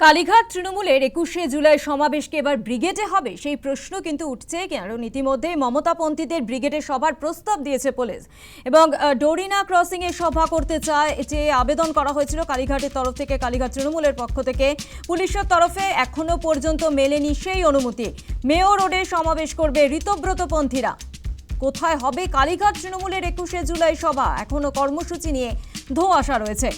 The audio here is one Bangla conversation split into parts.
কালীঘাট তৃণমূলের 21শে জুলাই সমাবেশকে এবার ব্রিগেডে হবে সেই প্রশ্ন কিন্তু উঠছে, কারণ ইতিমধ্যে মমতাপন্থীদের ব্রিগেডে সভার প্রস্তাব দিয়েছে পুলিশ এবং ডোরিনা ক্রসিং এ সভা করতে চায় যে আবেদন করা হয়েছিল কালীঘাটের তরফ থেকে, কালীঘাট তৃণমূলের পক্ষ থেকে। পুলিশের তরফে এখনো পর্যন্ত মেলেনি সেই অনুমতি। মেয়র রোডে সমাবেশ করবে ঋতব্রতপন্থীরা। কোথায় হবে কালীঘাট তৃণমূলের 21শে জুলাই সভা, এখনো কর্মসূচি নিয়ে ধোঁয়াশা রয়েছে।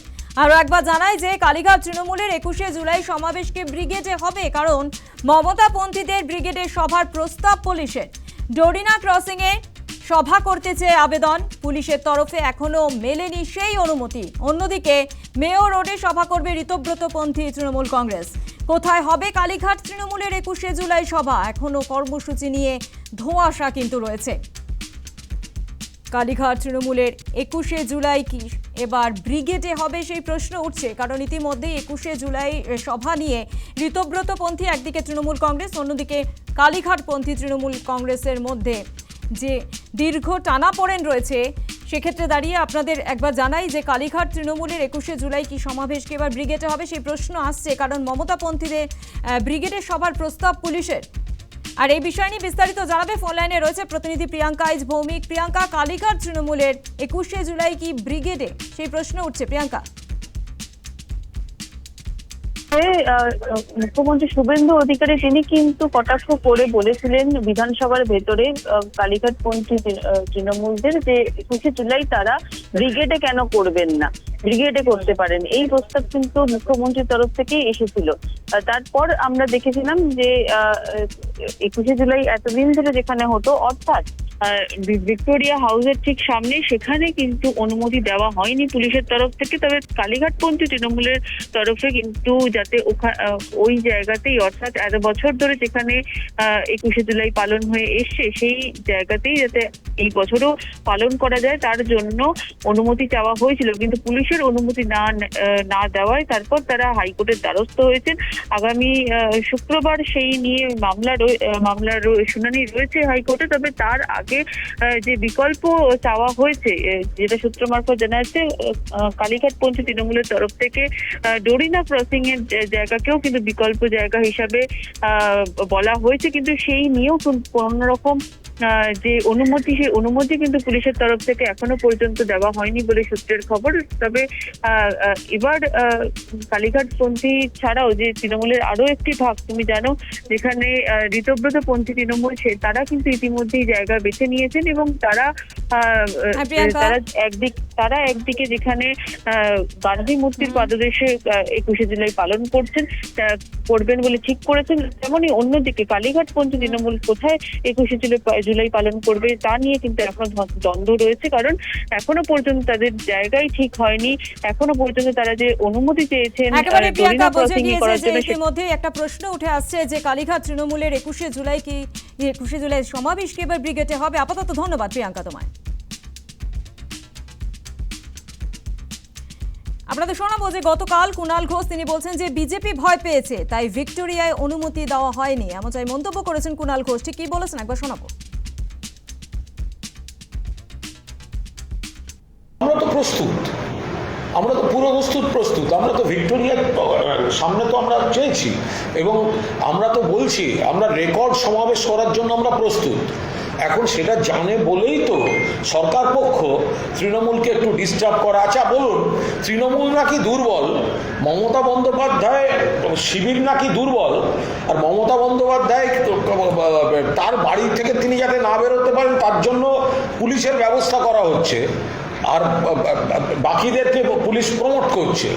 আরও একবার জানাই যে কালীঘাট তৃণমূলের 21শে জুলাই সমাবেশকে ব্রিগেডে হবে, কারণ মমতাপন্থীদের ব্রিগেডে সভার প্রস্তাব পুলিশের। ডোরিনা ক্রসিংয়ে সভা করতে চেয়ে আবেদন, পুলিশের তরফে এখনো মেলেনি সেই অনুমতি। অন্যদিকে মেয়র রোডে সভা করবে ঋতব্রতপন্থী তৃণমূল কংগ্রেস। কোথায় হবে কালীঘাট তৃণমূলের 21শে জুলাই সভা, এখনো কর্মসূচি নিয়ে ধোঁয়াশা কিন্তু রয়েছে। কালীঘাট তৃণমূলের 21শে জুলাই কি এবার ব্রিগেডে হবে সেই প্রশ্ন উঠছে, কারণ ইতিমধ্যেই 21শে জুলাই সভা নিয়ে ঋতব্রতপন্থী একদিকে তৃণমূল কংগ্রেস, অন্যদিকে কালীঘাটপন্থী তৃণমূল কংগ্রেসের মধ্যে যে দীর্ঘ টানাপোড়েন রয়েছে। সেক্ষেত্রে দাঁড়িয়ে আপনাদের একবার জানাই যে কালীঘাট তৃণমূলের 21শে জুলাই কি সমাবেশকে এবার ব্রিগেডে হবে সেই প্রশ্ন আসছে, কারণ মমতাপন্থীদের ব্রিগেডের সভার প্রস্তাব পুলিশের। আর এই বিষয় নিয়ে বিস্তারিত জানাবে ফোন লাইনে রয়েছে প্রতিনিধি প্রিয়াঙ্কা ইজ ভৌমিক। প্রিয়াঙ্কা, কালীঘাট তৃণমূলের 21শে জুলাই কি ব্রিগেডে সেই প্রশ্ন উঠছে। প্রিয়াঙ্কা, মুখ্যমন্ত্রী শুভেন্দু অধিকারী তিনি কিন্তু কটাক্ষ করে বলেছিলেন বিধানসভার ভেতরে কালীঘাটপন্থী তৃণমূলদের যে 21শে জুলাই তারা ব্রিগেডে কেন করবেন না, ব্রিগেডে করতে পারেন, এই প্রস্তাব কিন্তু মুখ্যমন্ত্রীর তরফ থেকেই এসেছিল। তারপর আমরা দেখেছিলাম যে 21শে জুলাই এতদিন ধরে যেখানে হতো, অর্থাৎ ভিক্টোরিয়া হাউসের ঠিক সামনে, সেখানে কিন্তু অনুমতি দেওয়া হয়নি পুলিশের তরফ থেকে। তবে কালীঘাটপন্থী তৃণমূলের তরফে কিন্তু যাতে ওই জায়গাতেই, অর্থাৎ এত বছর ধরে যেখানে 21শে জুলাই পালন হয়ে এসছে, সেই জায়গাতেই যাতে এই বছরও পালন করা যায় তার জন্য অনুমতি চাওয়া হয়েছিল। কিন্তু পুলিশের অনুমতি না দেওয়ায় তারপর তারা হাইকোর্টের দ্বারস্থ হয়েছেন। আগামী শুক্রবার সেই নিয়ে মামলার শুনানি রয়েছে হাইকোর্টে। তবে তার আগে যে বিকল্প চাওয়া হয়েছে, যেটা সূত্র মারফত জানা যাচ্ছে, কালীঘাটপন্থী তৃণমূলের তরফ থেকে ডোরিনা ক্রসিং এর জায়গাকেও কিন্তু বিকল্প জায়গা হিসাবে বলা হয়েছে। কিন্তু সেই নিয়েও কোন রকম যে অনুমতি, সেই অনুমতি কিন্তু পুলিশের তরফ থেকে এখনো পর্যন্ত দেওয়া হয়নি বলে সূত্রের খবর। তবে এবার কালীঘাটপন্থী ছাড়াও যে তৃণমূলের আরো একটি ভাগ তুমি জানো, যেখানে ঋতব্রতপন্থী তৃণমূল, তারা কিন্তু ইতিমধ্যেই জায়গা বেছে নিয়েছেন এবং তারা একদিকে যেখানে গান্ধী মূর্তির পাদদেশে 21শে জুলাই পালন করবেন বলে ঠিক করেছেন, তেমনই অন্যদিকে কালীঘাটপন্থী তৃণমূল কোথায় 21শে জুলাই পালন করবে তা নিয়ে কিন্তু এখনো দ্বন্দ্ব রয়েছে। কারণ এখনো পর্যন্ত তাদের জায়গাই ঠিক হয়নি, এখনো পর্যন্ত তারা যে অনুমতি চেয়েছেন। ইতিমধ্যে একটা প্রশ্ন উঠে আসছে যে কালীঘাট তৃণমূলের 21শে জুলাই সমাবেশ কি এবার ব্রিগেডে হবে। আপাতত ধন্যবাদ প্রিয়াঙ্কা তোমায়। আপনাদের শোনাবো যে গতকাল কুণাল ঘোষ তিনি বলছেন যে বিজেপি ভয় পেয়েছে, তাই ভিক্টোরিয়ায় অনুমতি দেওয়া হয়নি, এমনটাই মন্তব্য করেছেন কুণাল ঘোষ। ঠিক কি বলেছেন একবার শোনাবো। আমরা তো প্রস্তুত, আমরা তো পুরো প্রস্তুত। আমরা তো ভিক্টোরিয়ার সামনে তো আমরা চেয়েছি এবং আমরা তো বলছি আমরা রেকর্ড সমাবেশ করার জন্য আমরা প্রস্তুত। এখন সেটা জানে বলেই তো সরকার পক্ষ তৃণমূলকে একটু ডিস্টার্ব করা। আচ্ছা বলুন, তৃণমূল নাকি দুর্বল, মমতা বন্দ্যোপাধ্যায় শিবির নাকি দুর্বল, আর মমতা বন্দ্যোপাধ্যায় তার বাড়ি থেকে তিনি যাতে না বেরোতে পারেন তার জন্য পুলিশের ব্যবস্থা করা হচ্ছে, আর বাকিদেরকে পুলিশ প্রমোট করছে।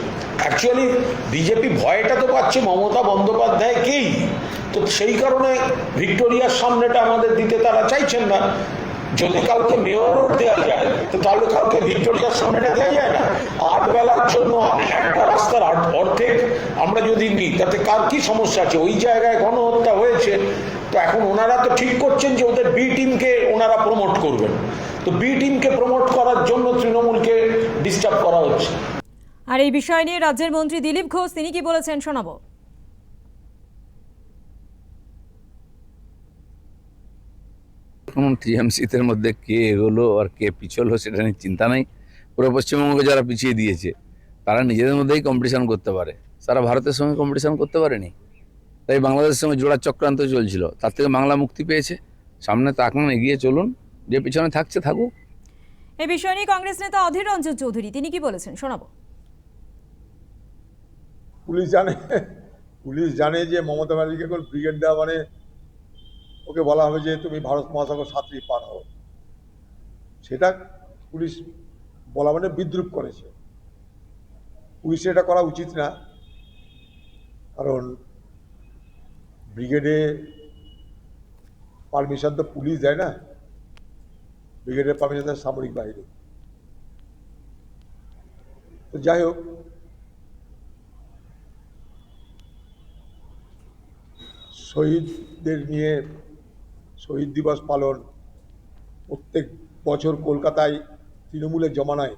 অ্যাকচুয়ালি বিজেপি ভয়টা তো পাচ্ছে মমতা বন্দ্যোপাধ্যায়কেই, তো সেই কারণে ভিক্টোরিয়ার সামনেটা আমাদের দিতে তারা চাইছেন না। যদি কাউকে মেয়র দেওয়া যায় তো তাহলে কাউকে ভিক্টোরিয়ার সামনেটা দেওয়া যায় না। 8 বেলার জন্য একটা রাস্তার অর্ধেক আমরা যদি নিই তাতে কার কি সমস্যা আছে? ওই জায়গায় গণহত্যা হয়েছে, তো এখন ওনারা তো ঠিক করছেন যে ওদের বি টিমকে ওনারা প্রমোট করবেন, তো বি টিমকে প্রমোট করার জন্য তৃণমূলকে ডিস্টার্ব করা হচ্ছে। আর এই বিষয় নিয়ে রাজ্যের মন্ত্রী দিলীপ ঘোষ তিনি কি বলেছেন শোনাবো। টিএমসিদের মধ্যে কে এগোলো আর কে পিছলো সেটা নিয়ে চিন্তা নেই। পুরো পশ্চিমবঙ্গকে যারা পিছিয়ে দিয়েছে তারা নিজেদের মধ্যেই কম্পিটিশন করতে পারে। সারা ভারতের সঙ্গে কম্পিটিশন করতে পারেনি, তাই বাংলাদেশের সঙ্গে জোড়ার চক্রান্ত চলছিল। তার থেকে বাংলা মুক্তি পেয়েছে। সামনে তাকান, এগিয়ে চলুন, যে পিছনে থাকছে থাকুক। এই বিষয় নিয়ে কংগ্রেস নেতা অধীর রঞ্জন চৌধুরী তিনি কি বলেছেন শোনাবো। পুলিশ জানে যে মমতা ব্যানার্জিকে এখন ব্রিগেড দেওয়া মানে ওকে বলা হবে যে তুমি ভারত মহাসাগর সাঁতরি পার হও। সেটা পুলিশ বলা মানে বিদ্রুপ করেছে। পুলিশের এটা করা উচিত না, কারণ ব্রিগেডে পারমিশন তো পুলিশ দেয় না, ব্রিগেডের পারমিশন দেয় সামরিক বাহিনী। তো যাই হোক, শহীদদের নিয়ে শহীদ দিবস পালন প্রত্যেক বছর কলকাতায় তৃণমূলের জমানায়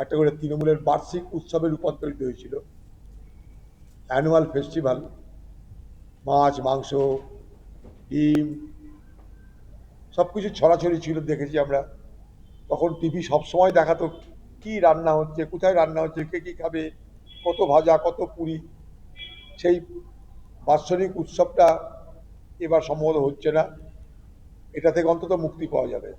একটা করে তৃণমূলের বার্ষিক উৎসবে রূপান্তরিত হয়েছিল। অ্যানুয়াল ফেস্টিভ্যাল, মাছ মাংস ডিম সব কিছু ছড়াছড়ি ছিল, দেখেছি আমরা। তখন টিভি সবসময় দেখাতো কি রান্না হচ্ছে, কোথায় রান্না হচ্ছে, কে কী খাবে, কত ভাজা কত পুরি। সেই বাৎসরিক উৎসবটা এবার সম্ভবত হচ্ছে না। এটা থেকে অন্তত মুক্তি পাওয়া যাবে।